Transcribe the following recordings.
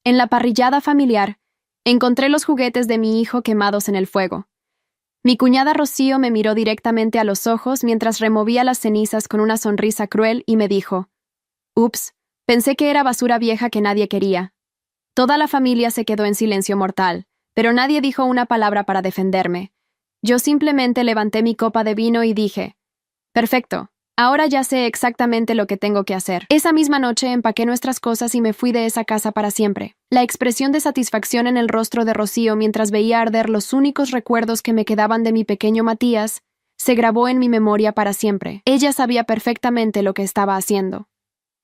En la parrillada familiar, encontré los juguetes de mi hijo quemados en el fuego. Mi cuñada Rocío me miró directamente a los ojos mientras removía las cenizas con una sonrisa cruel y me dijo: «Ups, pensé que era basura vieja que nadie quería». Toda la familia se quedó en silencio mortal, pero nadie dijo una palabra para defenderme. Yo simplemente levanté mi copa de vino y dije: «Perfecto, ahora ya sé exactamente lo que tengo que hacer». Esa misma noche empaqué nuestras cosas y me fui de esa casa para siempre. La expresión de satisfacción en el rostro de Rocío mientras veía arder los únicos recuerdos que me quedaban de mi pequeño Matías se grabó en mi memoria para siempre. Ella sabía perfectamente lo que estaba haciendo.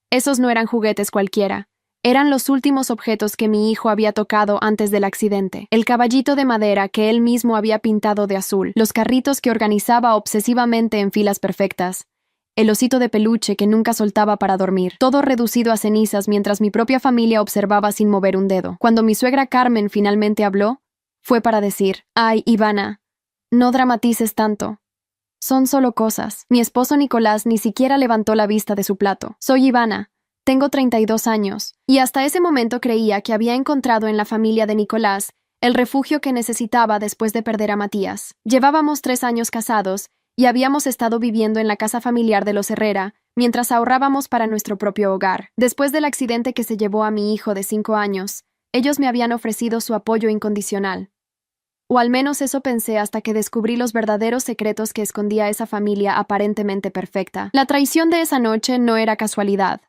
Esos no eran juguetes cualquiera. Eran los últimos objetos que mi hijo había tocado antes del accidente. El caballito de madera que él mismo había pintado de azul, los carritos que organizaba obsesivamente en filas perfectas, el osito de peluche que nunca soltaba para dormir, todo reducido a cenizas mientras mi propia familia observaba sin mover un dedo. Cuando mi suegra Carmen finalmente habló, fue para decir: «Ay, Ivana, no dramatices tanto. Son solo cosas». Mi esposo Nicolás ni siquiera levantó la vista de su plato. «Soy Ivana. Tengo 32 años, y hasta ese momento creía que había encontrado en la familia de Nicolás el refugio que necesitaba después de perder a Matías. Llevábamos 3 años casados y habíamos estado viviendo en la casa familiar de los Herrera mientras ahorrábamos para nuestro propio hogar. Después del accidente que se llevó a mi hijo de 5 años, ellos me habían ofrecido su apoyo incondicional. O al menos eso pensé hasta que descubrí los verdaderos secretos que escondía esa familia aparentemente perfecta. La traición de esa noche no era casualidad.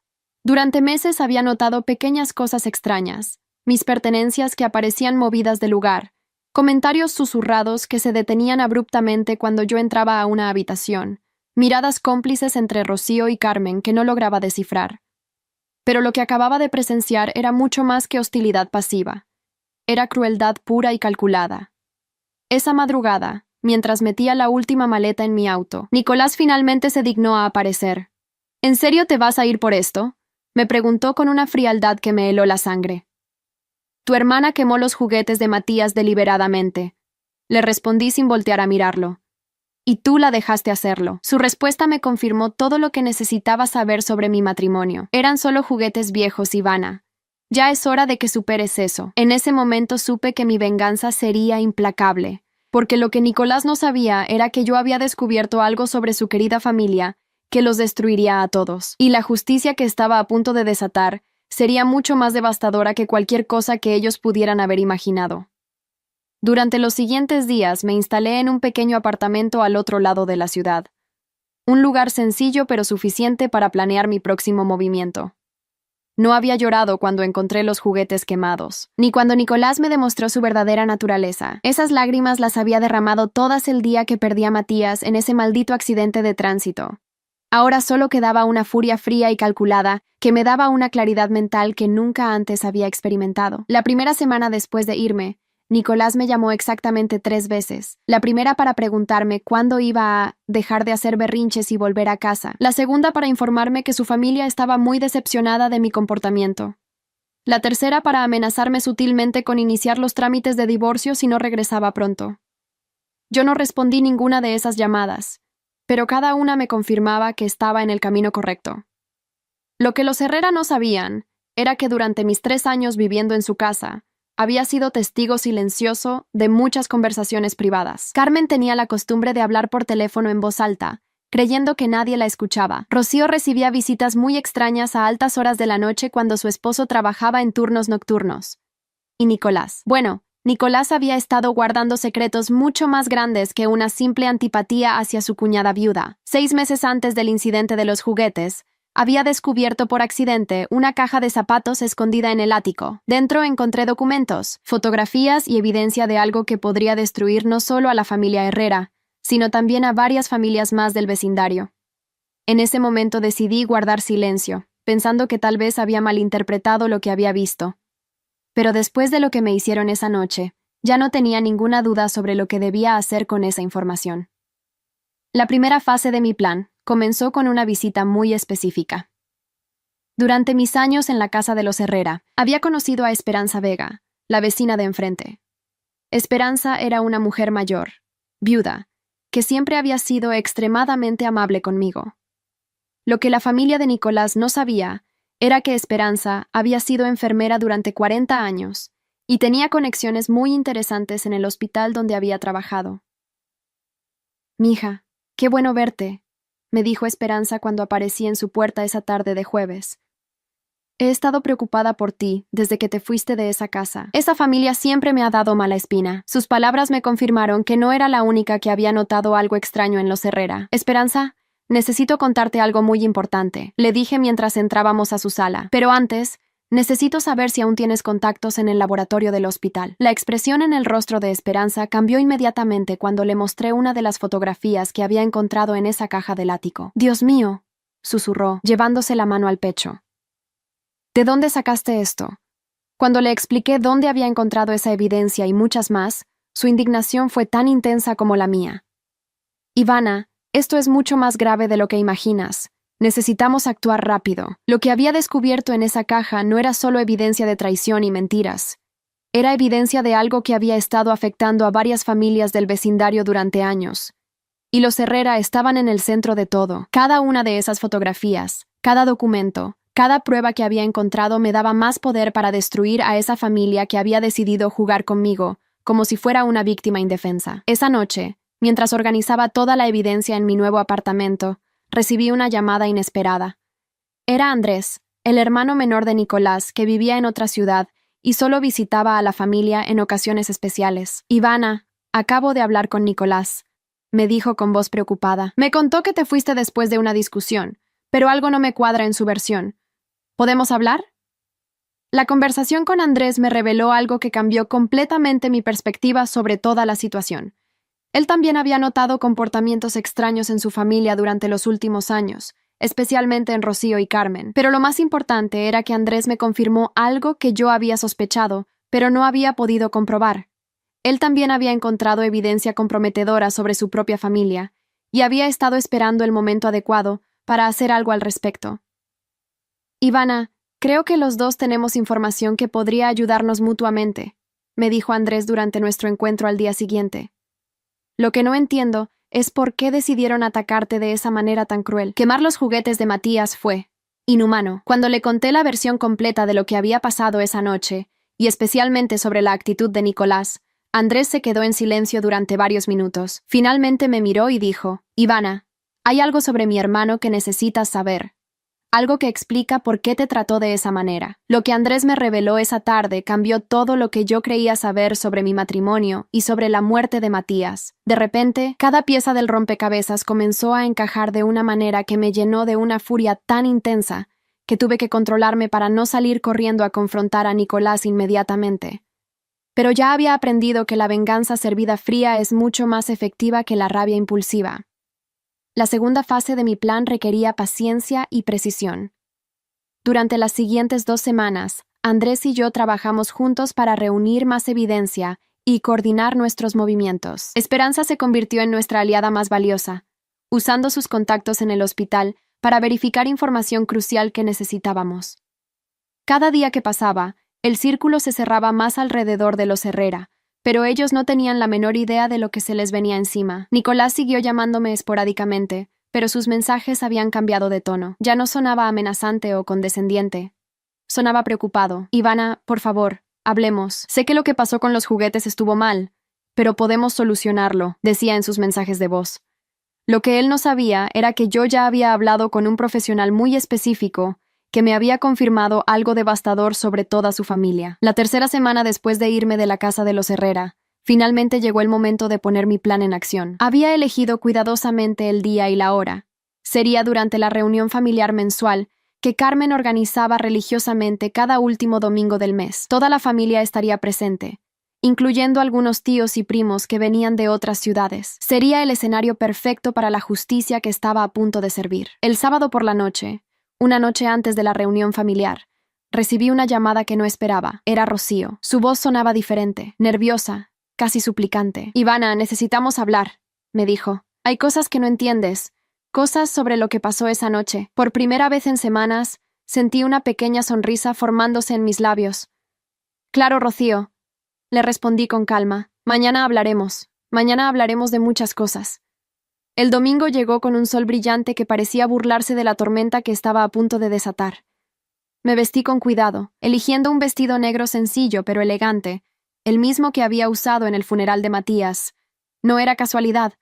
Durante meses había notado pequeñas cosas extrañas, mis pertenencias que aparecían movidas de lugar, comentarios susurrados que se detenían abruptamente cuando yo entraba a una habitación, miradas cómplices entre Rocío y Carmen que no lograba descifrar. Pero lo que acababa de presenciar era mucho más que hostilidad pasiva. Era crueldad pura y calculada. Esa madrugada, mientras metía la última maleta en mi auto, Nicolás finalmente se dignó a aparecer. «¿En serio te vas a ir por esto?», me preguntó con una frialdad que me heló la sangre. «Tu hermana quemó los juguetes de Matías deliberadamente», le respondí sin voltear a mirarlo. «Y tú la dejaste hacerlo». Su respuesta me confirmó todo lo que necesitaba saber sobre mi matrimonio. Eran solo juguetes viejos, Ivana. Ya es hora de que superes eso. En ese momento supe que mi venganza sería implacable, porque lo que Nicolás no sabía era que yo había descubierto algo sobre su querida familia que los destruiría a todos, y la justicia que estaba a punto de desatar sería mucho más devastadora que cualquier cosa que ellos pudieran haber imaginado. Durante los siguientes días me instalé en un pequeño apartamento al otro lado de la ciudad, un lugar sencillo pero suficiente para planear mi próximo movimiento. No había llorado cuando encontré los juguetes quemados, ni cuando Nicolás me demostró su verdadera naturaleza. Esas lágrimas las había derramado todas el día que perdí a Matías en ese maldito accidente de tránsito. Ahora solo quedaba una furia fría y calculada que me daba una claridad mental que nunca antes había experimentado. La primera semana después de irme, Nicolás me llamó exactamente 3 veces. La primera para preguntarme cuándo iba a dejar de hacer berrinches y volver a casa. La segunda para informarme que su familia estaba muy decepcionada de mi comportamiento. La tercera para amenazarme sutilmente con iniciar los trámites de divorcio si no regresaba pronto. Yo no respondí ninguna de esas llamadas, pero cada una me confirmaba que estaba en el camino correcto. Lo que los Herrera no sabían era que durante mis 3 años viviendo en su casa, había sido testigo silencioso de muchas conversaciones privadas. Carmen tenía la costumbre de hablar por teléfono en voz alta, creyendo que nadie la escuchaba. Rocío recibía visitas muy extrañas a altas horas de la noche cuando su esposo trabajaba en turnos nocturnos. Y Nicolás. Bueno, Nicolás había estado guardando secretos mucho más grandes que una simple antipatía hacia su cuñada viuda. 6 meses antes del incidente de los juguetes, había descubierto por accidente una caja de zapatos escondida en el ático. Dentro encontré documentos, fotografías y evidencia de algo que podría destruir no solo a la familia Herrera, sino también a varias familias más del vecindario. En ese momento decidí guardar silencio, pensando que tal vez había malinterpretado lo que había visto. Pero después de lo que me hicieron esa noche, ya no tenía ninguna duda sobre lo que debía hacer con esa información. La primera fase de mi plan comenzó con una visita muy específica. Durante mis años en la casa de los Herrera, había conocido a Esperanza Vega, la vecina de enfrente. Esperanza era una mujer mayor, viuda, que siempre había sido extremadamente amable conmigo. Lo que la familia de Nicolás no sabía era que Esperanza había sido enfermera durante 40 años y tenía conexiones muy interesantes en el hospital donde había trabajado. «Mija, qué bueno verte», me dijo Esperanza cuando aparecí en su puerta esa tarde de jueves. «He estado preocupada por ti desde que te fuiste de esa casa. Esa familia siempre me ha dado mala espina». Sus palabras me confirmaron que no era la única que había notado algo extraño en los Herrera. «Esperanza, necesito contarte algo muy importante», le dije mientras entrábamos a su sala. «Pero antes, necesito saber si aún tienes contactos en el laboratorio del hospital». La expresión en el rostro de Esperanza cambió inmediatamente cuando le mostré una de las fotografías que había encontrado en esa caja del ático. «Dios mío», susurró, llevándose la mano al pecho. «¿De dónde sacaste esto?». Cuando le expliqué dónde había encontrado esa evidencia y muchas más, su indignación fue tan intensa como la mía. «Ivana, esto es mucho más grave de lo que imaginas. Necesitamos actuar rápido». Lo que había descubierto en esa caja no era solo evidencia de traición y mentiras. Era evidencia de algo que había estado afectando a varias familias del vecindario durante años. Y los Herrera estaban en el centro de todo. Cada una de esas fotografías, cada documento, cada prueba que había encontrado me daba más poder para destruir a esa familia que había decidido jugar conmigo, como si fuera una víctima indefensa. Esa noche, mientras organizaba toda la evidencia en mi nuevo apartamento, recibí una llamada inesperada. Era Andrés, el hermano menor de Nicolás, que vivía en otra ciudad y solo visitaba a la familia en ocasiones especiales. «Ivana, acabo de hablar con Nicolás», me dijo con voz preocupada. «Me contó que te fuiste después de una discusión, pero algo no me cuadra en su versión. ¿Podemos hablar?». La conversación con Andrés me reveló algo que cambió completamente mi perspectiva sobre toda la situación. Él también había notado comportamientos extraños en su familia durante los últimos años, especialmente en Rocío y Carmen. Pero lo más importante era que Andrés me confirmó algo que yo había sospechado, pero no había podido comprobar. Él también había encontrado evidencia comprometedora sobre su propia familia, y había estado esperando el momento adecuado para hacer algo al respecto. «Ivana, creo que los dos tenemos información que podría ayudarnos mutuamente», me dijo Andrés durante nuestro encuentro al día siguiente. «Lo que no entiendo es por qué decidieron atacarte de esa manera tan cruel. Quemar los juguetes de Matías fue inhumano». Cuando le conté la versión completa de lo que había pasado esa noche, y especialmente sobre la actitud de Nicolás, Andrés se quedó en silencio durante varios minutos. Finalmente me miró y dijo: «Ivana, hay algo sobre mi hermano que necesitas saber. Algo que explica por qué te trató de esa manera». Lo que Andrés me reveló esa tarde cambió todo lo que yo creía saber sobre mi matrimonio y sobre la muerte de Matías. De repente, cada pieza del rompecabezas comenzó a encajar de una manera que me llenó de una furia tan intensa que tuve que controlarme para no salir corriendo a confrontar a Nicolás inmediatamente. Pero ya había aprendido que la venganza servida fría es mucho más efectiva que la rabia impulsiva. La segunda fase de mi plan requería paciencia y precisión. Durante las siguientes 2 semanas, Andrés y yo trabajamos juntos para reunir más evidencia y coordinar nuestros movimientos. Esperanza se convirtió en nuestra aliada más valiosa, usando sus contactos en el hospital para verificar información crucial que necesitábamos. Cada día que pasaba, el círculo se cerraba más alrededor de los Herrera, pero ellos no tenían la menor idea de lo que se les venía encima. Nicolás siguió llamándome esporádicamente, pero sus mensajes habían cambiado de tono. Ya no sonaba amenazante o condescendiente. Sonaba preocupado. «Ivana, por favor, hablemos. Sé que lo que pasó con los juguetes estuvo mal, pero podemos solucionarlo», decía en sus mensajes de voz. Lo que él no sabía era que yo ya había hablado con un profesional muy específico que me había confirmado algo devastador sobre toda su familia. La tercera semana después de irme de la casa de los Herrera, finalmente llegó el momento de poner mi plan en acción. Había elegido cuidadosamente el día y la hora. Sería durante la reunión familiar mensual que Carmen organizaba religiosamente cada último domingo del mes. Toda la familia estaría presente, incluyendo algunos tíos y primos que venían de otras ciudades. Sería el escenario perfecto para la justicia que estaba a punto de servir. El sábado por la noche, una noche antes de la reunión familiar, recibí una llamada que no esperaba. Era Rocío. Su voz sonaba diferente, nerviosa, casi suplicante. «Ivana, necesitamos hablar», me dijo. «Hay cosas que no entiendes, cosas sobre lo que pasó esa noche». Por primera vez en semanas, sentí una pequeña sonrisa formándose en mis labios. «Claro, Rocío», le respondí con calma. Mañana hablaremos de muchas cosas». El domingo llegó con un sol brillante que parecía burlarse de la tormenta que estaba a punto de desatar. Me vestí con cuidado, eligiendo un vestido negro sencillo pero elegante, el mismo que había usado en el funeral de Matías. No era casualidad.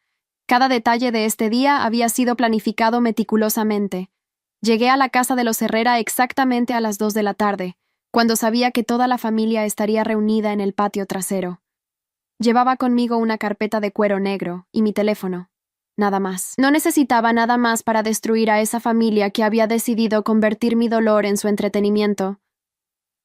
Cada detalle de este día había sido planificado meticulosamente. Llegué a la casa de los Herrera exactamente a las 2 de la tarde, cuando sabía que toda la familia estaría reunida en el patio trasero. Llevaba conmigo una carpeta de cuero negro y mi teléfono. Nada más. No necesitaba nada más para destruir a esa familia que había decidido convertir mi dolor en su entretenimiento.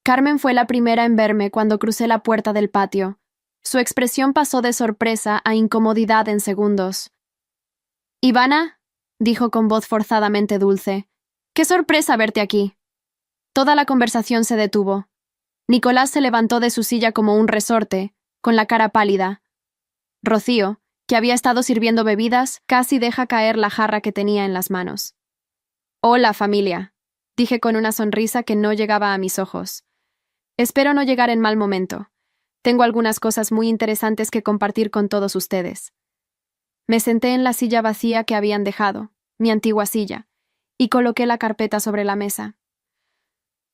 Carmen fue la primera en verme cuando crucé la puerta del patio. Su expresión pasó de sorpresa a incomodidad en segundos. «Ivana», dijo con voz forzadamente dulce, «qué sorpresa verte aquí». Toda la conversación se detuvo. Nicolás se levantó de su silla como un resorte, con la cara pálida. Rocío, que había estado sirviendo bebidas, casi deja caer la jarra que tenía en las manos. «Hola, familia», dije con una sonrisa que no llegaba a mis ojos. «Espero no llegar en mal momento. Tengo algunas cosas muy interesantes que compartir con todos ustedes». Me senté en la silla vacía que habían dejado, mi antigua silla, y coloqué la carpeta sobre la mesa.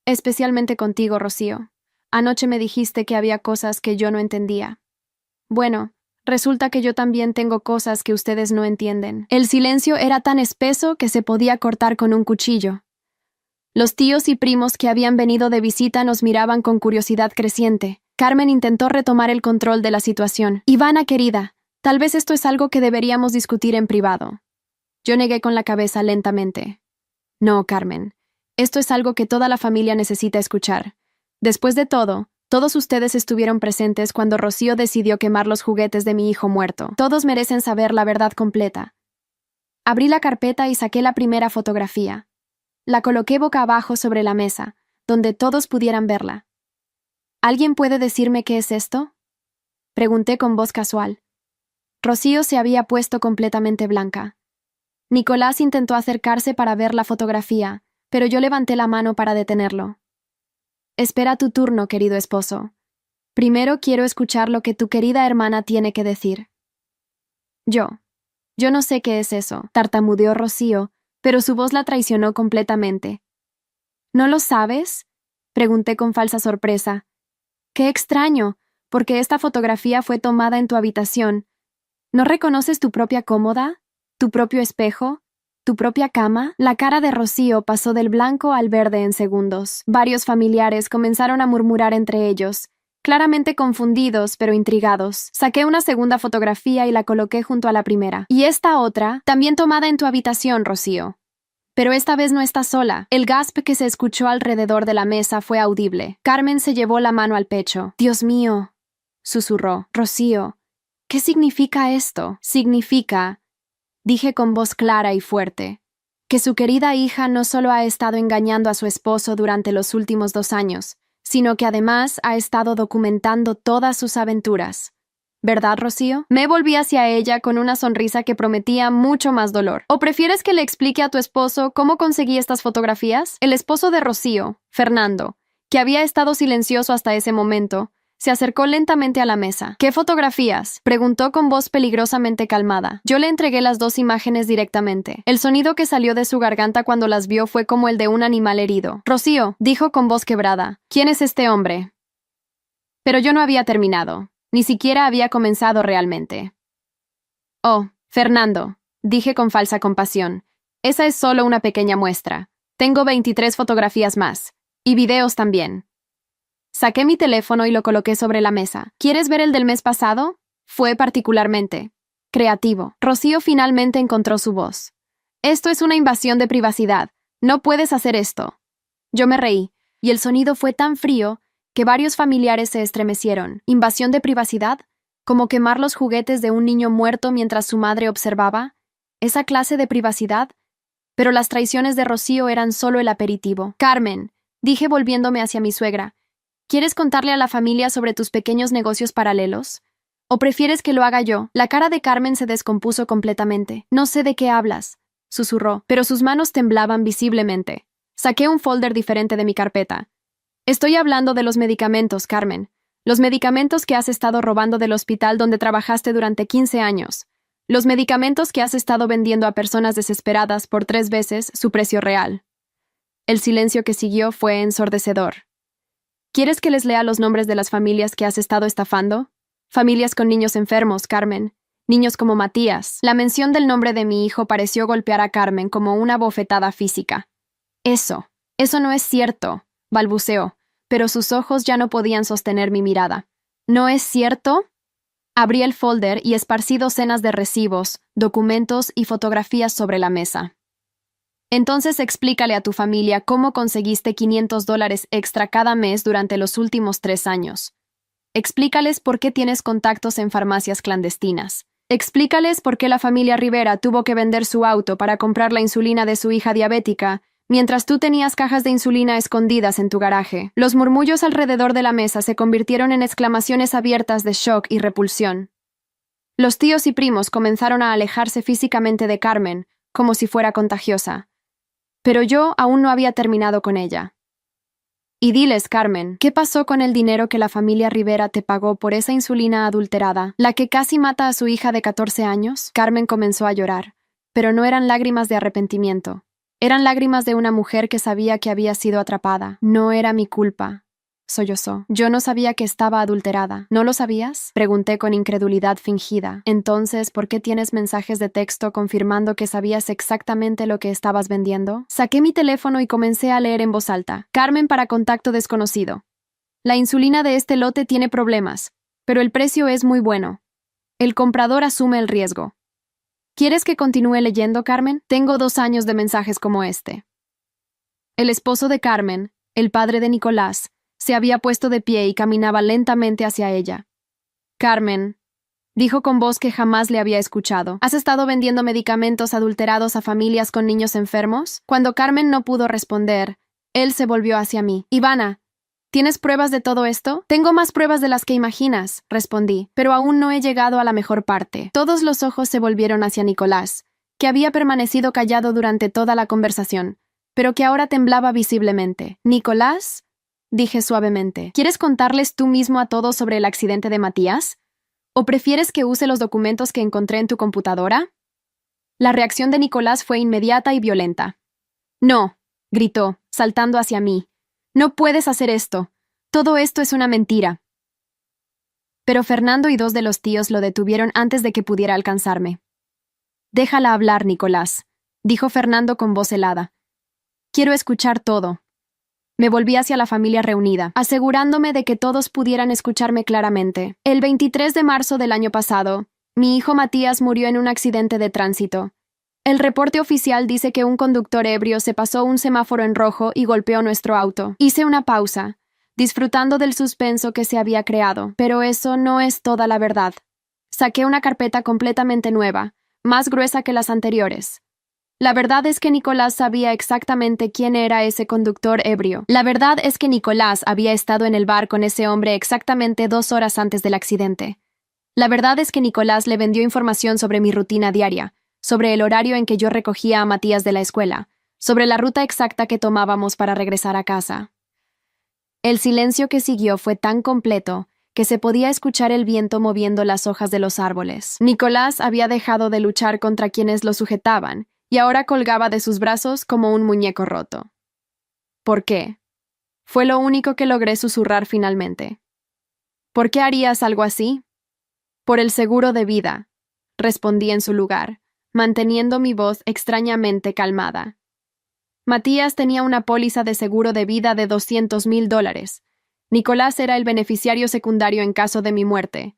«Especialmente contigo, Rocío. Anoche me dijiste que había cosas que yo no entendía. Bueno, resulta que yo también tengo cosas que ustedes no entienden». El silencio era tan espeso que se podía cortar con un cuchillo. Los tíos y primos que habían venido de visita nos miraban con curiosidad creciente. Carmen intentó retomar el control de la situación. «Ivana, querida, tal vez esto es algo que deberíamos discutir en privado». Yo negué con la cabeza lentamente. «No, Carmen. Esto es algo que toda la familia necesita escuchar. Después de todo, todos ustedes estuvieron presentes cuando Rocío decidió quemar los juguetes de mi hijo muerto. Todos merecen saber la verdad completa». Abrí la carpeta y saqué la primera fotografía. La coloqué boca abajo sobre la mesa, donde todos pudieran verla. «¿Alguien puede decirme qué es esto?», pregunté con voz casual. Rocío se había puesto completamente blanca. Nicolás intentó acercarse para ver la fotografía, pero yo levanté la mano para detenerlo. «Espera tu turno, querido esposo. Primero quiero escuchar lo que tu querida hermana tiene que decir». Yo no sé qué es eso», tartamudeó Rocío, pero su voz la traicionó completamente. «¿No lo sabes?», pregunté con falsa sorpresa. «Qué extraño, porque esta fotografía fue tomada en tu habitación. ¿No reconoces tu propia cómoda? ¿Tu propio espejo? ¿Tu propia cama?». La cara de Rocío pasó del blanco al verde en segundos. Varios familiares comenzaron a murmurar entre ellos, claramente confundidos pero intrigados. Saqué una segunda fotografía y la coloqué junto a la primera. «Y esta otra, también tomada en tu habitación, Rocío. Pero esta vez no estás sola». El gasp que se escuchó alrededor de la mesa fue audible. Carmen se llevó la mano al pecho. «Dios mío», susurró. «Rocío, ¿qué significa esto?». «Significa», dije con voz clara y fuerte, «que su querida hija no solo ha estado engañando a su esposo durante los últimos 2 años, sino que además ha estado documentando todas sus aventuras. ¿Verdad, Rocío?». Me volví hacia ella con una sonrisa que prometía mucho más dolor. «¿O prefieres que le explique a tu esposo cómo conseguí estas fotografías?». El esposo de Rocío, Fernando, que había estado silencioso hasta ese momento, se acercó lentamente a la mesa. «¿Qué fotografías?», preguntó con voz peligrosamente calmada. Yo le entregué las 2 imágenes directamente. El sonido que salió de su garganta cuando las vio fue como el de un animal herido. «Rocío», dijo con voz quebrada, «¿quién es este hombre?». Pero yo no había terminado. Ni siquiera había comenzado realmente. «Oh, Fernando», dije con falsa compasión, «esa es solo una pequeña muestra. Tengo 23 fotografías más. Y videos también». Saqué mi teléfono y lo coloqué sobre la mesa. «¿Quieres ver el del mes pasado?». Fue particularmente creativo. Rocío finalmente encontró su voz. «Esto es una invasión de privacidad. No puedes hacer esto». Yo me reí, y el sonido fue tan frío que varios familiares se estremecieron. ¿Invasión de privacidad? ¿Como quemar los juguetes de un niño muerto mientras su madre observaba? ¿Esa clase de privacidad? Pero las traiciones de Rocío eran solo el aperitivo. «Carmen», dije volviéndome hacia mi suegra, ¿quieres contarle a la familia sobre tus pequeños negocios paralelos? ¿O prefieres que lo haga yo?». La cara de Carmen se descompuso completamente. «No sé de qué hablas», susurró, pero sus manos temblaban visiblemente. Saqué un folder diferente de mi carpeta. «Estoy hablando de los medicamentos, Carmen. Los medicamentos que has estado robando del hospital donde trabajaste durante 15 años. Los medicamentos que has estado vendiendo a personas desesperadas por 3 veces su precio real». El silencio que siguió fue ensordecedor. ¿Quieres que les lea los nombres de las familias que has estado estafando? Familias con niños enfermos, Carmen. Niños como Matías. La mención del nombre de mi hijo pareció golpear a Carmen como una bofetada física. Eso no es cierto, balbuceó, pero sus ojos ya no podían sostener mi mirada. ¿No es cierto? Abrí el folder y esparcí docenas de recibos, documentos y fotografías sobre la mesa. Entonces explícale a tu familia cómo conseguiste $500 extra cada mes durante los últimos 3 años. Explícales por qué tienes contactos en farmacias clandestinas. Explícales por qué la familia Rivera tuvo que vender su auto para comprar la insulina de su hija diabética, mientras tú tenías cajas de insulina escondidas en tu garaje. Los murmullos alrededor de la mesa se convirtieron en exclamaciones abiertas de shock y repulsión. Los tíos y primos comenzaron a alejarse físicamente de Carmen, como si fuera contagiosa. Pero yo aún no había terminado con ella. Y diles, Carmen, ¿qué pasó con el dinero que la familia Rivera te pagó por esa insulina adulterada, la que casi mata a su hija de 14 años? Carmen comenzó a llorar, pero no eran lágrimas de arrepentimiento. Eran lágrimas de una mujer que sabía que había sido atrapada. No era mi culpa, sollozó. Yo no sabía que estaba adulterada. ¿No lo sabías? Pregunté con incredulidad fingida. Entonces, ¿por qué tienes mensajes de texto confirmando que sabías exactamente lo que estabas vendiendo? Saqué mi teléfono y comencé a leer en voz alta. Carmen para contacto desconocido. La insulina de este lote tiene problemas, pero el precio es muy bueno. El comprador asume el riesgo. ¿Quieres que continúe leyendo, Carmen? Tengo 2 años de mensajes como este. El esposo de Carmen, el padre de Nicolás, se había puesto de pie y caminaba lentamente hacia ella. Carmen, dijo con voz que jamás le había escuchado, ¿has estado vendiendo medicamentos adulterados a familias con niños enfermos? Cuando Carmen no pudo responder, él se volvió hacia mí. Ivana, ¿tienes pruebas de todo esto? Tengo más pruebas de las que imaginas, respondí, pero aún no he llegado a la mejor parte. Todos los ojos se volvieron hacia Nicolás, que había permanecido callado durante toda la conversación, pero que ahora temblaba visiblemente. ¿Nicolás? Dije suavemente. ¿Quieres contarles tú mismo a todos sobre el accidente de Matías? ¿O prefieres que use los documentos que encontré en tu computadora? La reacción de Nicolás fue inmediata y violenta. No, gritó, saltando hacia mí. No puedes hacer esto. Todo esto es una mentira. Pero Fernando y 2 de los tíos lo detuvieron antes de que pudiera alcanzarme. Déjala hablar, Nicolás, dijo Fernando con voz helada. Quiero escuchar todo. Me volví hacia la familia reunida, asegurándome de que todos pudieran escucharme claramente. El 23 de marzo del año pasado, mi hijo Matías murió en un accidente de tránsito. El reporte oficial dice que un conductor ebrio se pasó un semáforo en rojo y golpeó nuestro auto. Hice una pausa, disfrutando del suspenso que se había creado, pero eso no es toda la verdad. Saqué una carpeta completamente nueva, más gruesa que las anteriores. La verdad es que Nicolás sabía exactamente quién era ese conductor ebrio. La verdad es que Nicolás había estado en el bar con ese hombre exactamente 2 horas antes del accidente. La verdad es que Nicolás le vendió información sobre mi rutina diaria, sobre el horario en que yo recogía a Matías de la escuela, sobre la ruta exacta que tomábamos para regresar a casa. El silencio que siguió fue tan completo que se podía escuchar el viento moviendo las hojas de los árboles. Nicolás había dejado de luchar contra quienes lo sujetaban, y ahora colgaba de sus brazos como un muñeco roto. ¿Por qué? Fue lo único que logré susurrar finalmente. ¿Por qué harías algo así? Por el seguro de vida, respondí en su lugar, manteniendo mi voz extrañamente calmada. Matías tenía una póliza de seguro de vida de $200,000. Nicolás era el beneficiario secundario en caso de mi muerte.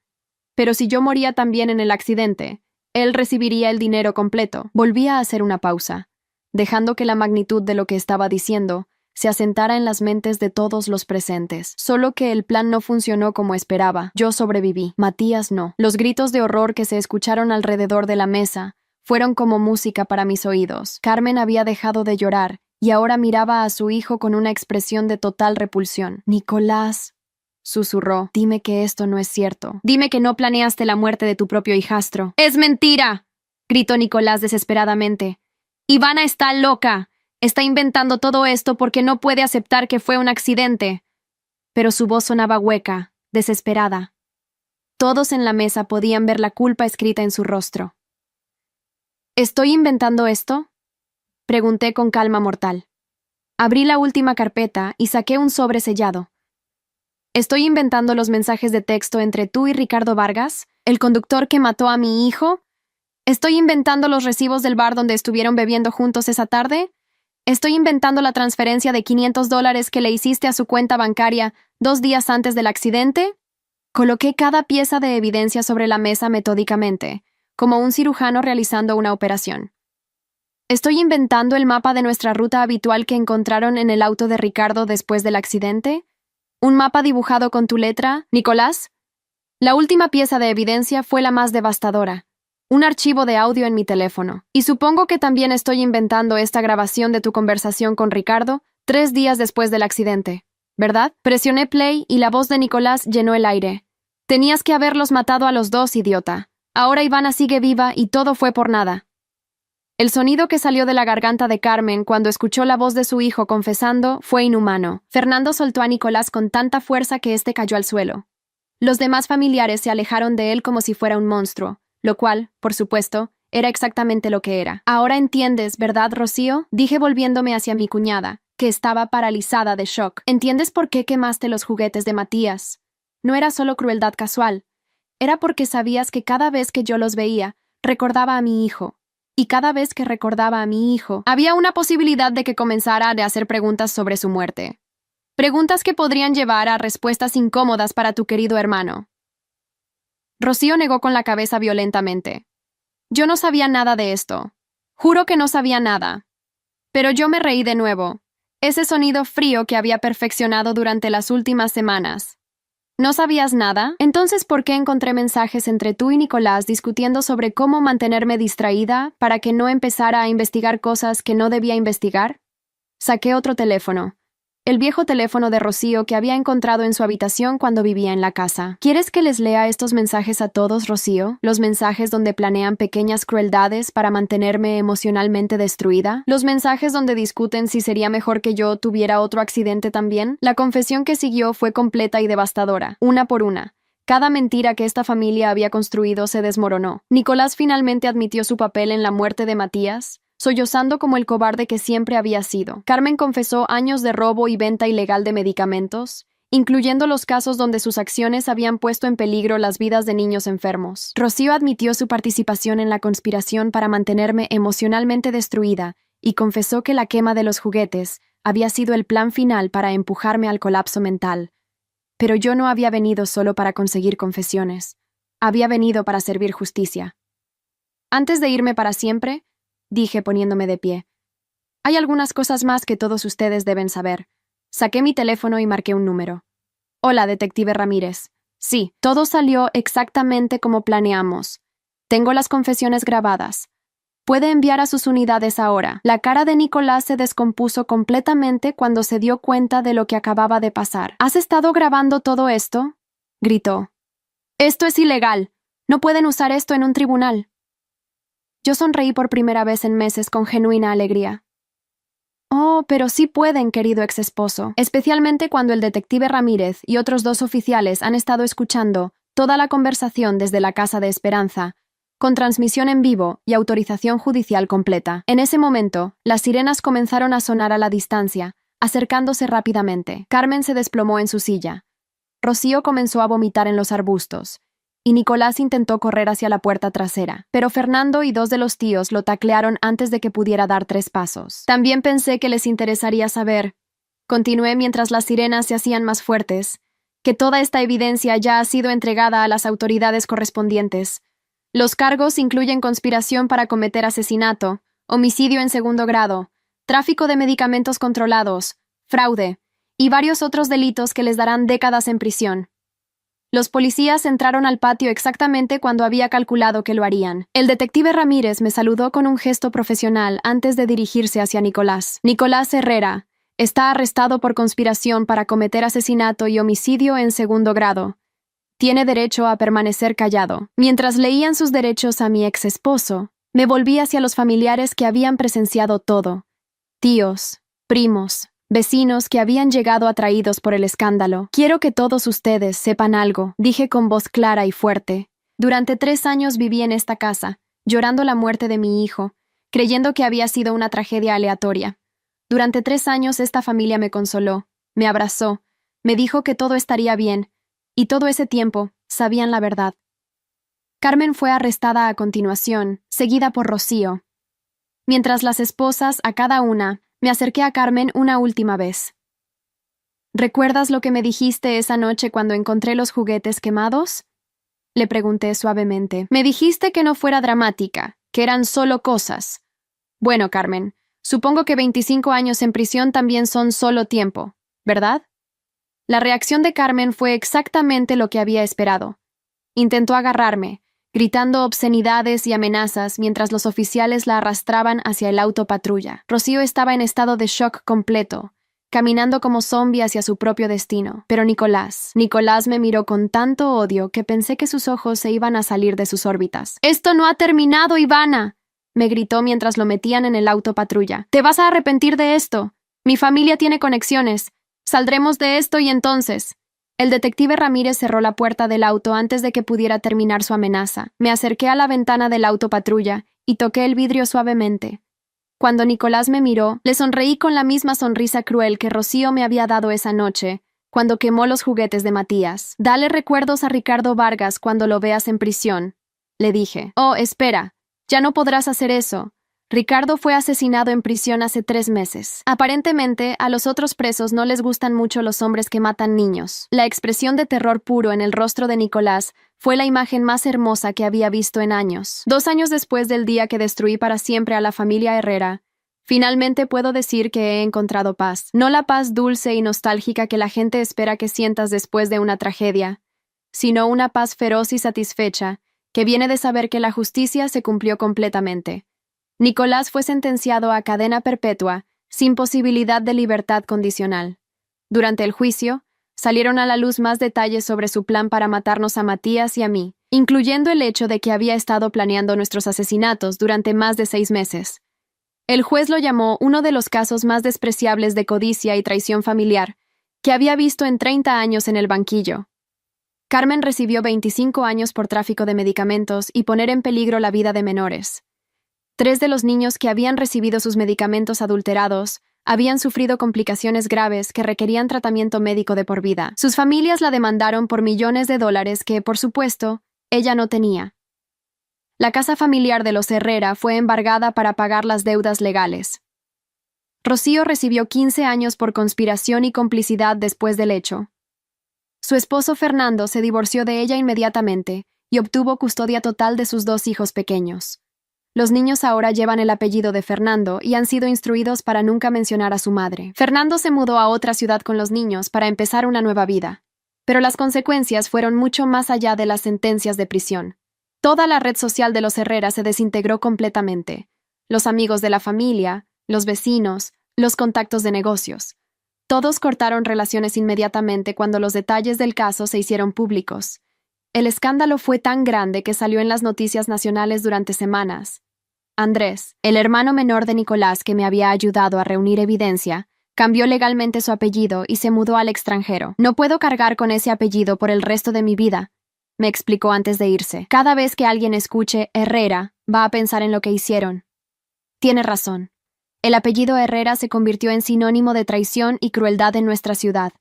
Pero si yo moría también en el accidente, él recibiría el dinero completo. Volví a hacer una pausa, dejando que la magnitud de lo que estaba diciendo se asentara en las mentes de todos los presentes. Solo que el plan no funcionó como esperaba. Yo sobreviví. Matías no. Los gritos de horror que se escucharon alrededor de la mesa fueron como música para mis oídos. Carmen había dejado de llorar y ahora miraba a su hijo con una expresión de total repulsión. Nicolás, susurró, dime que esto no es cierto. Dime que no planeaste la muerte de tu propio hijastro. ¡Es mentira!, gritó Nicolás desesperadamente. Ivana está loca. Está inventando todo esto porque no puede aceptar que fue un accidente. Pero su voz sonaba hueca, desesperada. Todos en la mesa podían ver la culpa escrita en su rostro. ¿Estoy inventando esto?, pregunté con calma mortal. Abrí la última carpeta y saqué un sobre sellado. ¿Estoy inventando los mensajes de texto entre tú y Ricardo Vargas, el conductor que mató a mi hijo? ¿Estoy inventando los recibos del bar donde estuvieron bebiendo juntos esa tarde? ¿Estoy inventando la transferencia de $500 que le hiciste a su cuenta bancaria 2 días antes del accidente? Coloqué cada pieza de evidencia sobre la mesa metódicamente, como un cirujano realizando una operación. ¿Estoy inventando el mapa de nuestra ruta habitual que encontraron en el auto de Ricardo después del accidente? ¿Un mapa dibujado con tu letra, Nicolás? La última pieza de evidencia fue la más devastadora. Un archivo de audio en mi teléfono. Y supongo que también estoy inventando esta grabación de tu conversación con Ricardo 3 días después del accidente, ¿verdad? Presioné play y la voz de Nicolás llenó el aire. Tenías que haberlos matado a los dos, idiota. Ahora Ivana sigue viva y todo fue por nada. El sonido que salió de la garganta de Carmen cuando escuchó la voz de su hijo confesando fue inhumano. Fernando soltó a Nicolás con tanta fuerza que éste cayó al suelo. Los demás familiares se alejaron de él como si fuera un monstruo, lo cual, por supuesto, era exactamente lo que era. Ahora entiendes, ¿verdad, Rocío? Dije volviéndome hacia mi cuñada, que estaba paralizada de shock. ¿Entiendes por qué quemaste los juguetes de Matías? No era solo crueldad casual. Era porque sabías que cada vez que yo los veía, recordaba a mi hijo. Y cada vez que recordaba a mi hijo, había una posibilidad de que comenzara a hacer preguntas sobre su muerte. Preguntas que podrían llevar a respuestas incómodas para tu querido hermano. Rocío negó con la cabeza violentamente. Yo no sabía nada de esto. Juro que no sabía nada. Pero yo me reí de nuevo. Ese sonido frío que había perfeccionado durante las últimas semanas. ¿No sabías nada? Entonces, ¿por qué encontré mensajes entre tú y Nicolás discutiendo sobre cómo mantenerme distraída para que no empezara a investigar cosas que no debía investigar? Saqué otro teléfono. El viejo teléfono de Rocío que había encontrado en su habitación cuando vivía en la casa. ¿Quieres que les lea estos mensajes a todos, Rocío? Los mensajes donde planean pequeñas crueldades para mantenerme emocionalmente destruida. Los mensajes donde discuten si sería mejor que yo tuviera otro accidente también. La confesión que siguió fue completa y devastadora, una por una. Cada mentira que esta familia había construido se desmoronó. Nicolás finalmente admitió su papel en la muerte de Matías, sollozando como el cobarde que siempre había sido. Carmen confesó años de robo y venta ilegal de medicamentos, incluyendo los casos donde sus acciones habían puesto en peligro las vidas de niños enfermos. Rocío admitió su participación en la conspiración para mantenerme emocionalmente destruida y confesó que la quema de los juguetes había sido el plan final para empujarme al colapso mental. Pero yo no había venido solo para conseguir confesiones. Había venido para servir justicia. Antes de irme para siempre, dije poniéndome de pie. Hay algunas cosas más que todos ustedes deben saber. Saqué mi teléfono y marqué un número. Hola, detective Ramírez. Sí, todo salió exactamente como planeamos. Tengo las confesiones grabadas. Puede enviar a sus unidades ahora. La cara de Nicolás se descompuso completamente cuando se dio cuenta de lo que acababa de pasar. ¿Has estado grabando todo esto? Gritó. Esto es ilegal. No pueden usar esto en un tribunal. Yo sonreí por primera vez en meses con genuina alegría. Oh, pero sí pueden, querido ex esposo, especialmente cuando el detective Ramírez y otros 2 oficiales han estado escuchando toda la conversación desde la Casa de Esperanza, con transmisión en vivo y autorización judicial completa. En ese momento, las sirenas comenzaron a sonar a la distancia, acercándose rápidamente. Carmen se desplomó en su silla. Rocío comenzó a vomitar en los arbustos, y Nicolás intentó correr hacia la puerta trasera, pero Fernando y 2 de los tíos lo taclearon antes de que pudiera dar 3 pasos. También pensé que les interesaría saber, continué mientras las sirenas se hacían más fuertes, que toda esta evidencia ya ha sido entregada a las autoridades correspondientes. Los cargos incluyen conspiración para cometer asesinato, homicidio en segundo grado, tráfico de medicamentos controlados, fraude, y varios otros delitos que les darán décadas en prisión. Los policías entraron al patio exactamente cuando había calculado que lo harían. El detective Ramírez me saludó con un gesto profesional antes de dirigirse hacia Nicolás. Nicolás Herrera está arrestado por conspiración para cometer asesinato y homicidio en segundo grado. Tiene derecho a permanecer callado. Mientras leían sus derechos a mi ex esposo, me volví hacia los familiares que habían presenciado todo. Tíos, primos, vecinos que habían llegado atraídos por el escándalo. Quiero que todos ustedes sepan algo, dije con voz clara y fuerte. Durante 3 años viví en esta casa, llorando la muerte de mi hijo, creyendo que había sido una tragedia aleatoria. Durante 3 años esta familia me consoló, me abrazó, me dijo que todo estaría bien, y todo ese tiempo sabían la verdad. Carmen fue arrestada a continuación, seguida por Rocío. Mientras las esposas, a cada una, me acerqué a Carmen una última vez. ¿Recuerdas lo que me dijiste esa noche cuando encontré los juguetes quemados? Le pregunté suavemente. Me dijiste que no fuera dramática, que eran solo cosas. Bueno, Carmen, supongo que 25 años en prisión también son solo tiempo, ¿verdad? La reacción de Carmen fue exactamente lo que había esperado. Intentó agarrarme, gritando obscenidades y amenazas mientras los oficiales la arrastraban hacia el auto patrulla. Rocío estaba en estado de shock completo, caminando como zombie hacia su propio destino. Pero Nicolás me miró con tanto odio que pensé que sus ojos se iban a salir de sus órbitas. «¡Esto no ha terminado, Ivana!», me gritó mientras lo metían en el auto patrulla. «Te vas a arrepentir de esto. Mi familia tiene conexiones. Saldremos de esto y entonces...». El detective Ramírez cerró la puerta del auto antes de que pudiera terminar su amenaza. Me acerqué a la ventana del auto patrulla y toqué el vidrio suavemente. Cuando Nicolás me miró, le sonreí con la misma sonrisa cruel que Rocío me había dado esa noche, cuando quemó los juguetes de Matías. «Dale recuerdos a Ricardo Vargas cuando lo veas en prisión», le dije. «Oh, espera, ya no podrás hacer eso. Ricardo fue asesinado en prisión hace 3 meses. Aparentemente, a los otros presos no les gustan mucho los hombres que matan niños». La expresión de terror puro en el rostro de Nicolás fue la imagen más hermosa que había visto en años. 2 años después del día que destruí para siempre a la familia Herrera, finalmente puedo decir que he encontrado paz. No la paz dulce y nostálgica que la gente espera que sientas después de una tragedia, sino una paz feroz y satisfecha que viene de saber que la justicia se cumplió completamente. Nicolás fue sentenciado a cadena perpetua, sin posibilidad de libertad condicional. Durante el juicio, salieron a la luz más detalles sobre su plan para matarnos a Matías y a mí, incluyendo el hecho de que había estado planeando nuestros asesinatos durante más de 6 meses. El juez lo llamó uno de los casos más despreciables de codicia y traición familiar que había visto en 30 años en el banquillo. Carmen recibió 25 años por tráfico de medicamentos y poner en peligro la vida de menores. 3 de los niños que habían recibido sus medicamentos adulterados habían sufrido complicaciones graves que requerían tratamiento médico de por vida. Sus familias la demandaron por millones de dólares que, por supuesto, ella no tenía. La casa familiar de los Herrera fue embargada para pagar las deudas legales. Rocío recibió 15 años por conspiración y complicidad después del hecho. Su esposo Fernando se divorció de ella inmediatamente y obtuvo custodia total de sus 2 hijos pequeños. Los niños ahora llevan el apellido de Fernando y han sido instruidos para nunca mencionar a su madre. Fernando se mudó a otra ciudad con los niños para empezar una nueva vida. Pero las consecuencias fueron mucho más allá de las sentencias de prisión. Toda la red social de los Herrera se desintegró completamente. Los amigos de la familia, los vecinos, los contactos de negocios. Todos cortaron relaciones inmediatamente cuando los detalles del caso se hicieron públicos. El escándalo fue tan grande que salió en las noticias nacionales durante semanas. Andrés, el hermano menor de Nicolás que me había ayudado a reunir evidencia, cambió legalmente su apellido y se mudó al extranjero. «No puedo cargar con ese apellido por el resto de mi vida», me explicó antes de irse. «Cada vez que alguien escuche Herrera, va a pensar en lo que hicieron». Tiene razón. El apellido Herrera se convirtió en sinónimo de traición y crueldad en nuestra ciudad.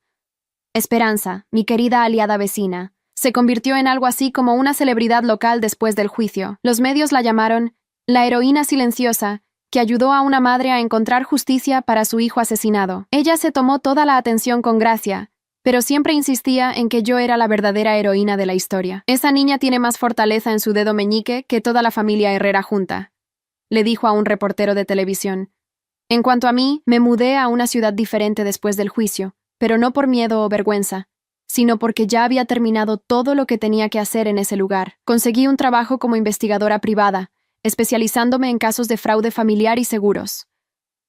Esperanza, mi querida aliada vecina, se convirtió en algo así como una celebridad local después del juicio. Los medios la llamaron la heroína silenciosa que ayudó a una madre a encontrar justicia para su hijo asesinado. Ella se tomó toda la atención con gracia, pero siempre insistía en que yo era la verdadera heroína de la historia. «Esa niña tiene más fortaleza en su dedo meñique que toda la familia Herrera junta», le dijo a un reportero de televisión. En cuanto a mí, me mudé a una ciudad diferente después del juicio, pero no por miedo o vergüenza, sino porque ya había terminado todo lo que tenía que hacer en ese lugar. Conseguí un trabajo como investigadora privada, especializándome en casos de fraude familiar y seguros.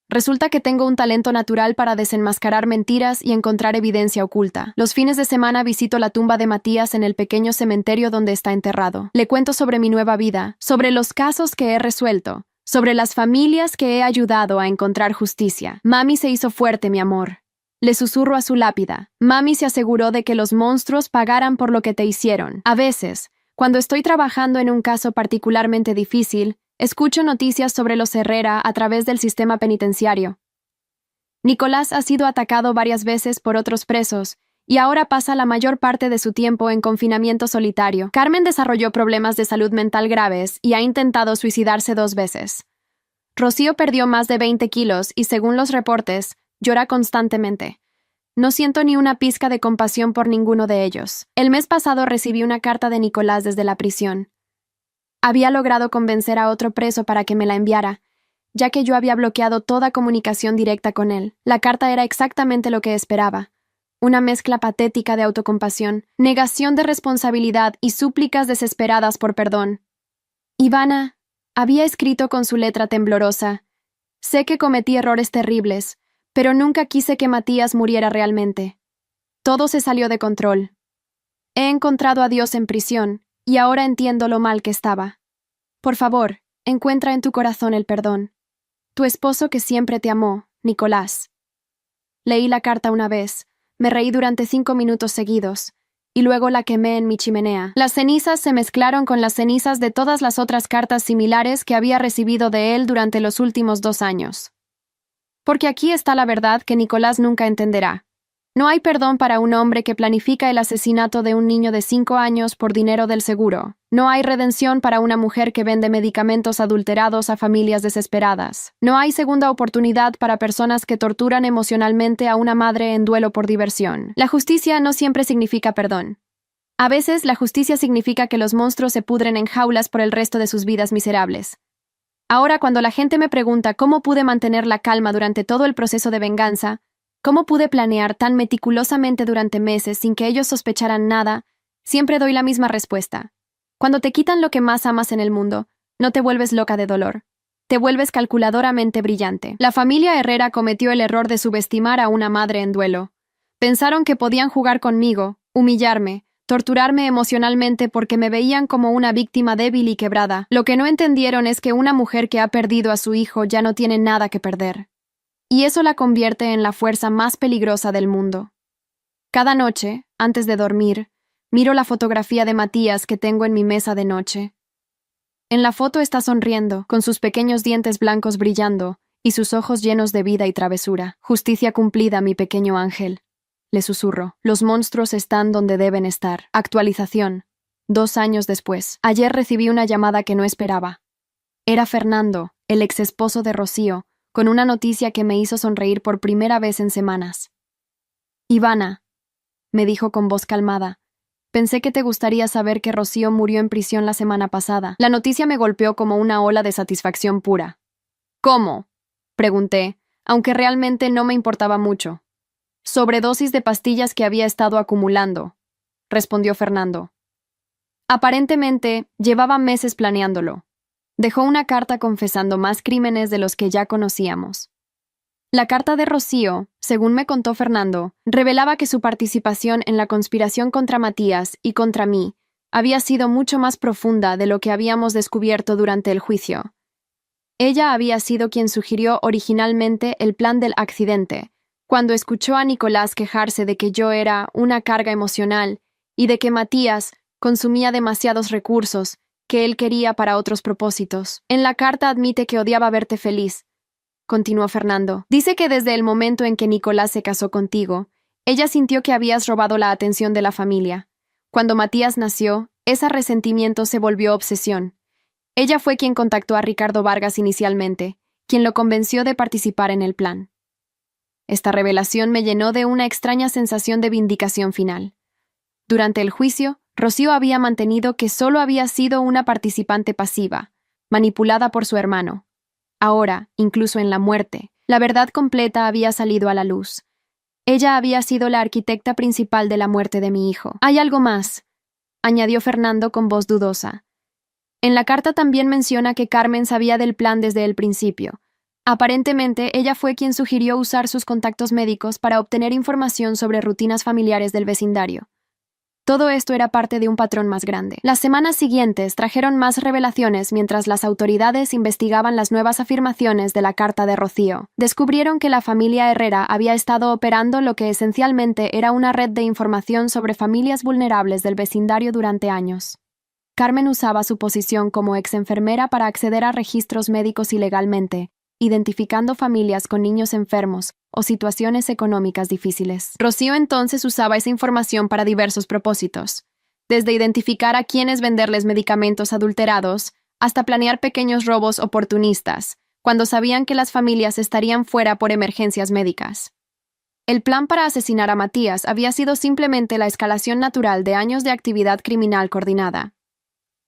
Resulta que tengo un talento natural para desenmascarar mentiras y encontrar evidencia oculta. Los fines de semana visito la tumba de Matías en el pequeño cementerio donde está enterrado. Le cuento sobre mi nueva vida, sobre los casos que he resuelto, sobre las familias que he ayudado a encontrar justicia. Mami se hizo fuerte, mi amor. Le susurro a su lápida. Mami se aseguró de que los monstruos pagaran por lo que te hicieron. A veces, cuando estoy trabajando en un caso particularmente difícil, escucho noticias sobre los Herrera a través del sistema penitenciario. Nicolás ha sido atacado varias veces por otros presos y ahora pasa la mayor parte de su tiempo en confinamiento solitario. Carmen desarrolló problemas de salud mental graves y ha intentado suicidarse 2 veces. Rocío perdió más de 20 kilos y, según los reportes, llora constantemente. No siento ni una pizca de compasión por ninguno de ellos. El mes pasado recibí una carta de Nicolás desde la prisión. Había logrado convencer a otro preso para que me la enviara, ya que yo había bloqueado toda comunicación directa con él. La carta era exactamente lo que esperaba. Una mezcla patética de autocompasión, negación de responsabilidad y súplicas desesperadas por perdón. Ivana había escrito con su letra temblorosa: sé que cometí errores terribles, pero nunca quise que Matías muriera realmente. Todo se salió de control. He encontrado a Dios en prisión, y ahora entiendo lo mal que estaba. Por favor, encuentra en tu corazón el perdón. Tu esposo que siempre te amó, Nicolás. Leí la carta una vez, me reí durante 5 minutos seguidos, y luego la quemé en mi chimenea. Las cenizas se mezclaron con las cenizas de todas las otras cartas similares que había recibido de él durante los últimos 2 años. Porque aquí está la verdad que Nicolás nunca entenderá. No hay perdón para un hombre que planifica el asesinato de un niño de 5 años por dinero del seguro. No hay redención para una mujer que vende medicamentos adulterados a familias desesperadas. No hay segunda oportunidad para personas que torturan emocionalmente a una madre en duelo por diversión. La justicia no siempre significa perdón. A veces la justicia significa que los monstruos se pudren en jaulas por el resto de sus vidas miserables. Ahora, cuando la gente me pregunta cómo pude mantener la calma durante todo el proceso de venganza, cómo pude planear tan meticulosamente durante meses sin que ellos sospecharan nada, siempre doy la misma respuesta. Cuando te quitan lo que más amas en el mundo, no te vuelves loca de dolor. Te vuelves calculadoramente brillante. La familia Herrera cometió el error de subestimar a una madre en duelo. Pensaron que podían jugar conmigo, humillarme, torturarme emocionalmente porque me veían como una víctima débil y quebrada. Lo que no entendieron es que una mujer que ha perdido a su hijo ya no tiene nada que perder. Y eso la convierte en la fuerza más peligrosa del mundo. Cada noche, antes de dormir, miro la fotografía de Matías que tengo en mi mesa de noche. En la foto está sonriendo, con sus pequeños dientes blancos brillando y sus ojos llenos de vida y travesura. Justicia cumplida, mi pequeño ángel. Le susurro. Los monstruos están donde deben estar. Actualización. 2 años después. Ayer recibí una llamada que no esperaba. Era Fernando, el ex esposo de Rocío, con una noticia que me hizo sonreír por primera vez en semanas. Ivana, me dijo con voz calmada, pensé que te gustaría saber que Rocío murió en prisión la semana pasada. La noticia me golpeó como una ola de satisfacción pura. ¿Cómo?, pregunté, aunque realmente no me importaba mucho. Sobredosis de pastillas que había estado acumulando, respondió Fernando. Aparentemente, llevaba meses planeándolo. Dejó una carta confesando más crímenes de los que ya conocíamos. La carta de Rocío, según me contó Fernando, revelaba que su participación en la conspiración contra Matías y contra mí había sido mucho más profunda de lo que habíamos descubierto durante el juicio. Ella había sido quien sugirió originalmente el plan del accidente, cuando escuchó a Nicolás quejarse de que yo era una carga emocional y de que Matías consumía demasiados recursos que él quería para otros propósitos. En la carta admite que odiaba verte feliz, continuó Fernando. Dice que desde el momento en que Nicolás se casó contigo, ella sintió que habías robado la atención de la familia. Cuando Matías nació, ese resentimiento se volvió obsesión. Ella fue quien contactó a Ricardo Vargas inicialmente, quien lo convenció de participar en el plan. Esta revelación me llenó de una extraña sensación de vindicación final. Durante el juicio, Rocío había mantenido que solo había sido una participante pasiva, manipulada por su hermano. Ahora, incluso en la muerte, la verdad completa había salido a la luz. Ella había sido la arquitecta principal de la muerte de mi hijo. Hay algo más, añadió Fernando con voz dudosa. En la carta también menciona que Carmen sabía del plan desde el principio. Aparentemente, ella fue quien sugirió usar sus contactos médicos para obtener información sobre rutinas familiares del vecindario. Todo esto era parte de un patrón más grande. Las semanas siguientes trajeron más revelaciones mientras las autoridades investigaban las nuevas afirmaciones de la carta de Rocío. Descubrieron que la familia Herrera había estado operando lo que esencialmente era una red de información sobre familias vulnerables del vecindario durante años. Carmen usaba su posición como ex-enfermera para acceder a registros médicos ilegalmente, identificando familias con niños enfermos, o situaciones económicas difíciles. Rocío entonces usaba esa información para diversos propósitos, desde identificar a quiénes venderles medicamentos adulterados hasta planear pequeños robos oportunistas, cuando sabían que las familias estarían fuera por emergencias médicas. El plan para asesinar a Matías había sido simplemente la escalación natural de años de actividad criminal coordinada.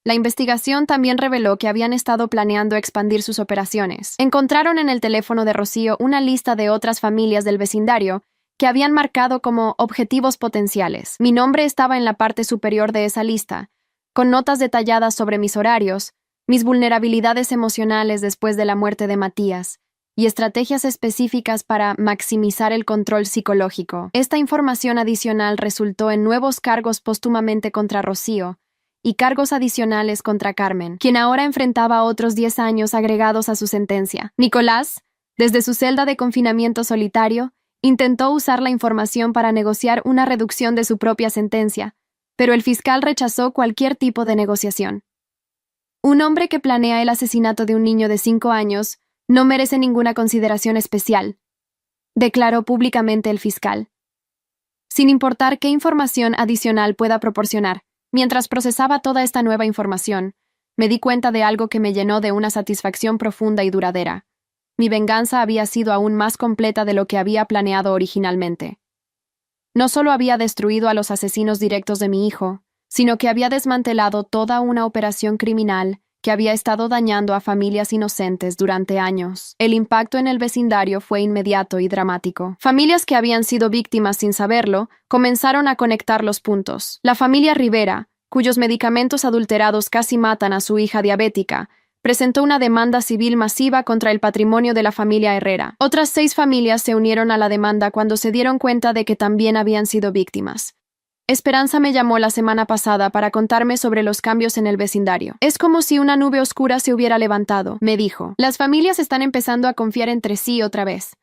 La investigación también reveló que habían estado planeando expandir sus operaciones. Encontraron en el teléfono de Rocío una lista de otras familias del vecindario que habían marcado como objetivos potenciales. Mi nombre estaba en la parte superior de esa lista, con notas detalladas sobre mis horarios, mis vulnerabilidades emocionales después de la muerte de Matías, y estrategias específicas para maximizar el control psicológico. Esta información adicional resultó en nuevos cargos póstumamente contra Rocío y cargos adicionales contra Carmen, quien ahora enfrentaba otros 10 años agregados a su sentencia. Nicolás, desde su celda de confinamiento solitario, intentó usar la información para negociar una reducción de su propia sentencia, pero el fiscal rechazó cualquier tipo de negociación. Un hombre que planea el asesinato de un niño de 5 años no merece ninguna consideración especial, declaró públicamente el fiscal. Sin importar qué información adicional pueda proporcionar, mientras procesaba toda esta nueva información, me di cuenta de algo que me llenó de una satisfacción profunda y duradera. Mi venganza había sido aún más completa de lo que había planeado originalmente. No solo había destruido a los asesinos directos de mi hijo, sino que había desmantelado toda una operación criminal que había estado dañando a familias inocentes durante años. El impacto en el vecindario fue inmediato y dramático. Familias que habían sido víctimas sin saberlo comenzaron a conectar los puntos. La familia Rivera, cuyos medicamentos adulterados casi matan a su hija diabética, presentó una demanda civil masiva contra el patrimonio de la familia Herrera. Otras 6 familias se unieron a la demanda cuando se dieron cuenta de que también habían sido víctimas. Esperanza me llamó la semana pasada para contarme sobre los cambios en el vecindario. Es como si una nube oscura se hubiera levantado, me dijo. Las familias están empezando a confiar entre sí otra vez.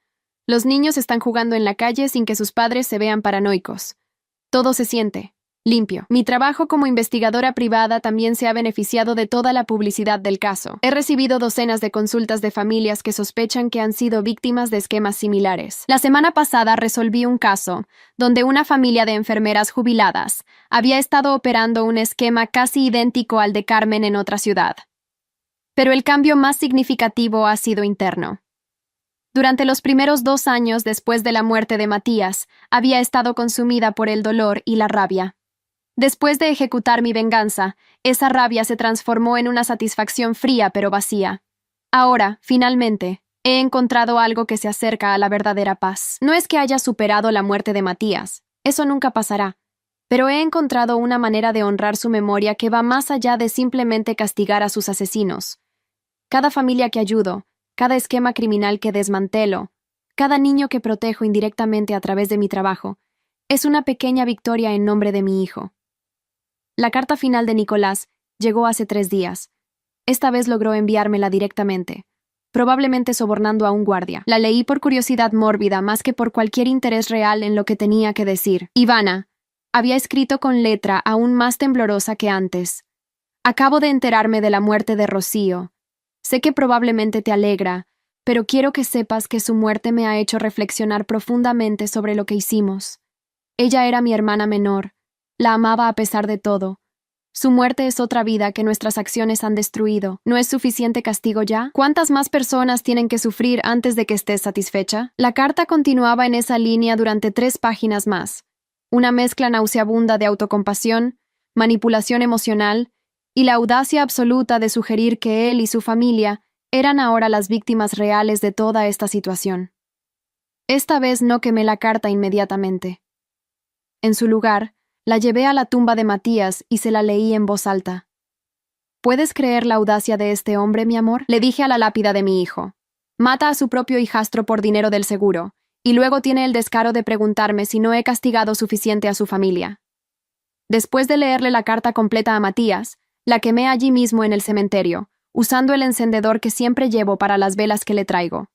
Los niños están jugando en la calle sin que sus padres se vean paranoicos. Todo se siente limpio. Mi trabajo como investigadora privada también se ha beneficiado de toda la publicidad del caso. He recibido docenas de consultas de familias que sospechan que han sido víctimas de esquemas similares. La semana pasada resolví un caso donde una familia de enfermeras jubiladas había estado operando un esquema casi idéntico al de Carmen en otra ciudad. Pero el cambio más significativo ha sido interno. Durante los primeros 2 años después de la muerte de Matías, había estado consumida por el dolor y la rabia. Después de ejecutar mi venganza, esa rabia se transformó en una satisfacción fría pero vacía. Ahora, finalmente, he encontrado algo que se acerca a la verdadera paz. No es que haya superado la muerte de Matías, eso nunca pasará, pero he encontrado una manera de honrar su memoria que va más allá de simplemente castigar a sus asesinos. Cada familia que ayudo, cada esquema criminal que desmantelo, cada niño que protejo indirectamente a través de mi trabajo, es una pequeña victoria en nombre de mi hijo. La carta final de Nicolás llegó hace 3 días. Esta vez logró enviármela directamente, probablemente sobornando a un guardia. La leí por curiosidad mórbida más que por cualquier interés real en lo que tenía que decir. Ivana, había escrito con letra aún más temblorosa que antes. Acabo de enterarme de la muerte de Rocío. Sé que probablemente te alegra, pero quiero que sepas que su muerte me ha hecho reflexionar profundamente sobre lo que hicimos. Ella era mi hermana menor. La amaba a pesar de todo. Su muerte es otra vida que nuestras acciones han destruido. ¿No es suficiente castigo ya? ¿Cuántas más personas tienen que sufrir antes de que estés satisfecha? La carta continuaba en esa línea durante 3 páginas más. Una mezcla nauseabunda de autocompasión, manipulación emocional y la audacia absoluta de sugerir que él y su familia eran ahora las víctimas reales de toda esta situación. Esta vez no quemé la carta inmediatamente. En su lugar, la llevé a la tumba de Matías y se la leí en voz alta. ¿Puedes creer la audacia de este hombre, mi amor? Le dije a la lápida de mi hijo. Mata a su propio hijastro por dinero del seguro, y luego tiene el descaro de preguntarme si no he castigado suficiente a su familia. Después de leerle la carta completa a Matías, la quemé allí mismo en el cementerio, usando el encendedor que siempre llevo para las velas que le traigo.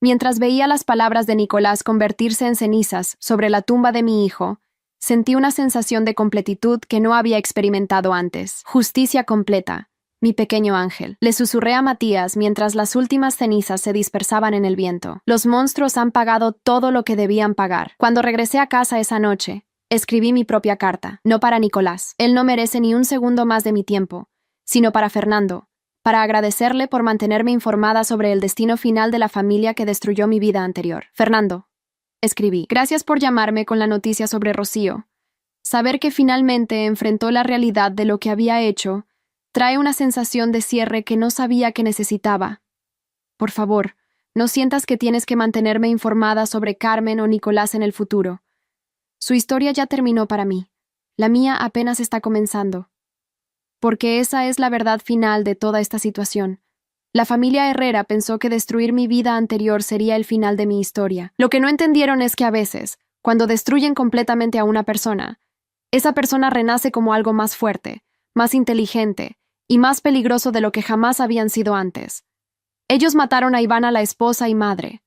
Mientras veía las palabras de Nicolás convertirse en cenizas sobre la tumba de mi hijo, sentí una sensación de completitud que no había experimentado antes. Justicia completa. mi pequeño ángel. Le susurré a Matías mientras las últimas cenizas se dispersaban en el viento. Los monstruos han pagado todo lo que debían pagar. Cuando regresé a casa esa noche, escribí mi propia carta, no para Nicolás. Él no merece ni un segundo más de mi tiempo, sino para Fernando, para agradecerle por mantenerme informada sobre el destino final de la familia que destruyó mi vida anterior. Fernando, escribí, gracias por llamarme con la noticia sobre Rocío. Saber que finalmente enfrentó la realidad de lo que había hecho trae una sensación de cierre que no sabía que necesitaba. Por favor, no sientas que tienes que mantenerme informada sobre Carmen o Nicolás en el futuro. Su historia ya terminó para mí. La mía apenas está comenzando. Porque esa es la verdad final de toda esta situación. La familia Herrera pensó que destruir mi vida anterior sería el final de mi historia. Lo que no entendieron es que a veces, cuando destruyen completamente a una persona, esa persona renace como algo más fuerte, más inteligente y más peligroso de lo que jamás habían sido antes. Ellos mataron a Ivana, la esposa y madre.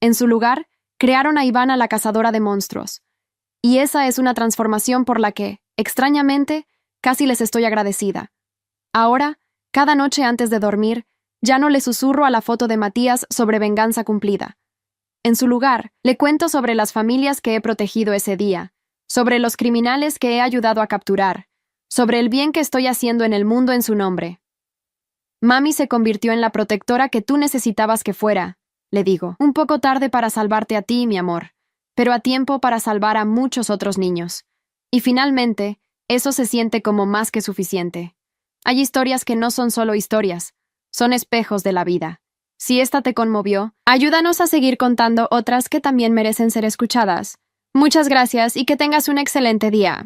En su lugar, crearon a Ivana, la cazadora de monstruos. Y esa es una transformación por la que, extrañamente, casi les estoy agradecida. Ahora, cada noche antes de dormir, ya no le susurro a la foto de Matías sobre venganza cumplida. En su lugar, le cuento sobre las familias que he protegido ese día, sobre los criminales que he ayudado a capturar, sobre el bien que estoy haciendo en el mundo en su nombre. Mami se convirtió en la protectora que tú necesitabas que fuera, le digo. Un poco tarde para salvarte a ti, mi amor, pero a tiempo para salvar a muchos otros niños. Y finalmente, eso se siente como más que suficiente. Hay historias que no son solo historias, son espejos de la vida. Si esta te conmovió, ayúdanos a seguir contando otras que también merecen ser escuchadas. Muchas gracias y que tengas un excelente día.